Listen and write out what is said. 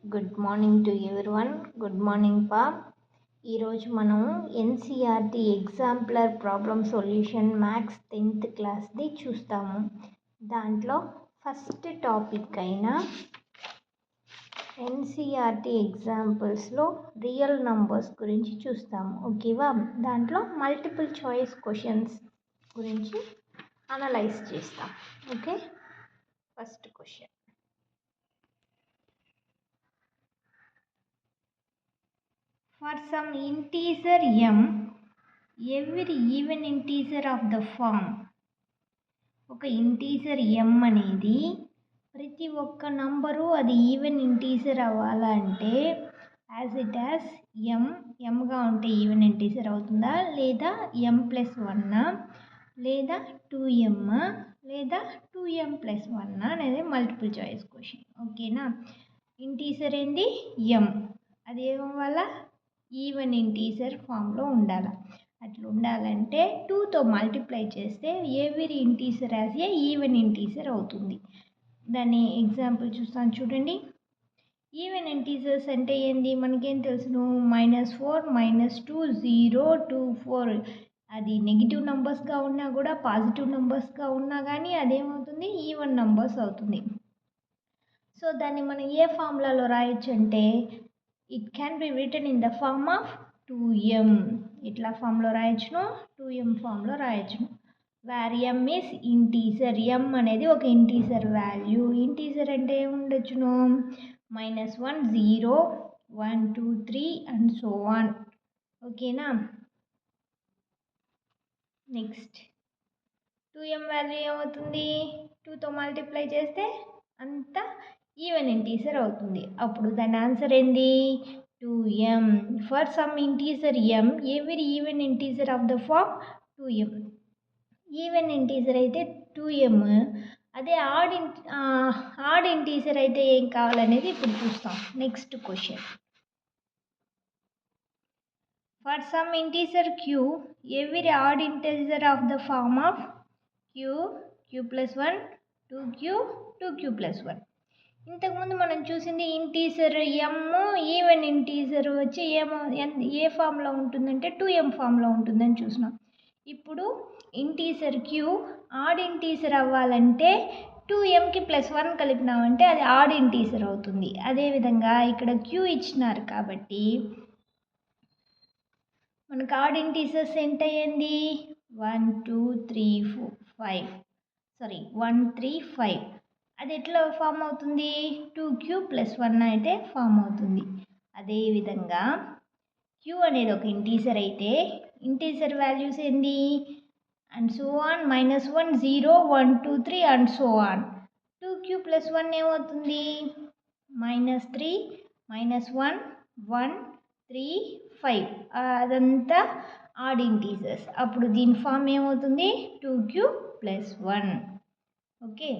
Good morning to everyone. Good morning పా. ఈరోజు మనం NCERT exemplar problem solution maths 10th క్లాస్ది చూస్తాము. దాంట్లో ఫస్ట్ టాపిక్ అయిన ఎన్సీఆర్టీ ఎగ్జాంపుల్స్లో రియల్ నంబర్స్ గురించి చూస్తాము. ఓకేవా? దాంట్లో మల్టిపుల్ చాయిస్ క్వశ్చన్స్ గురించి అనలైజ్ చేస్తాం. Okay, first question. For some integer m, every even integer of the form. ఒక ఇంటీజర్ m అనేది ప్రతి ఒక్క నంబరు అది ఈవెన్ ఇంటీజర్ అవ్వాలంటే యాజ్ ఇట్ యాజ్ ఎంగా ఉంటే ఈవెన్ ఇంటీజర్ అవుతుందా, లేదా m+1 లేదా 2m లేదా 2m+1 అనేది మల్టిపుల్ చాయిస్ క్వశ్చన్. ఓకేనా? ఇంటీజర్ ఏంది m, అది ఏమవ్వాలా? ఈవెన్ ఇంటీజర్ ఫామ్లో ఉండాలి. అట్లా ఉండాలంటే 2తో మల్టిప్లై చేస్తే every integer as a even integer అవుతుంది. దాన్ని ఎగ్జాంపుల్ చూస్తాను చూడండి. ఈవెన్ ఇంటీజర్స్ అంటే ఏంది? మనకేం తెలుసును? -4, -2, 0, 2, 4. అది నెగిటివ్ నెంబర్స్గా ఉన్నా కూడా పాజిటివ్ నెంబర్స్గా ఉన్నా కానీ అదేమవుతుంది? ఈవెన్ నెంబర్స్ అవుతుంది. సో దాన్ని మనం ఏ ఫార్ములాలో రాయొచ్చు అంటే it can be written in the form of 2m. ఇట్లా ఫామ్లో రాయొచ్చును, 2m ఫామ్లో రాయొచ్చును. Where m is integer. m అనేది ఒక ఇంటీజర్ వాల్యూ. ఇంటీజర్ అంటే ఏముండొచ్చును? -1, 0, 1, 2, 3 అండ్ సో ఆన్. ఓకేనా? నెక్స్ట్ 2m వాల్యూ ఏమవుతుంది? 2తో మల్టిప్లై చేస్తే అంతా ఈవెన్ ఇంటీజర్ అవుతుంది. అప్పుడు దాని ఆన్సర్ ఏంది? 2m. For some integer m, every even integer of the form 2m. Even integer అయితే 2m, అదే ఆడ్ ఇంటీజర్ అయితే ఏం కావాలనేది ఇప్పుడు చూస్తాం. Next question. For some integer q, every odd integer of the form of q+1, 2q, 2q+1. ఇంతకుముందు మనం చూసింది ఇంటీజర్ m ఈవెన్ ఇంటీజర్ వచ్చి ఏ ఫామ్లో ఉంటుందంటే 2m ఫామ్లో ఉంటుందని చూసినాం. ఇప్పుడు ఇంటీజర్ q ఆడ్ ఇంటీజర్ అవ్వాలంటే 2mకి +1 కలిపినామంటే అది ఆడ్ ఇంటీజర్ అవుతుంది. అదేవిధంగా ఇక్కడ q ఇచ్చినారు కాబట్టి మనకు ఆడ్ ఇంటీజర్స్ ఎంత అయ్యింది? 1, 2, 3, 4, 5. 1, 3, 5. అది ఎట్లా ఫామ్ అవుతుంది? 2q+1 అయితే ఫామ్ అవుతుంది. అదేవిధంగా q అనేది ఒక ఇంటీజర్ అయితే ఇంటీజర్ వాల్యూస్ ఏంది? And so on, -1, 0, 1, 2, 3 and so on. 2q+1 ఏమవుతుంది? -3, -1, 1, 3, 5. అదంతా ఆడ్ ఇంటీజర్స్. అప్పుడు దీని ఫామ్ ఏమవుతుంది? 2q+1. ఓకే.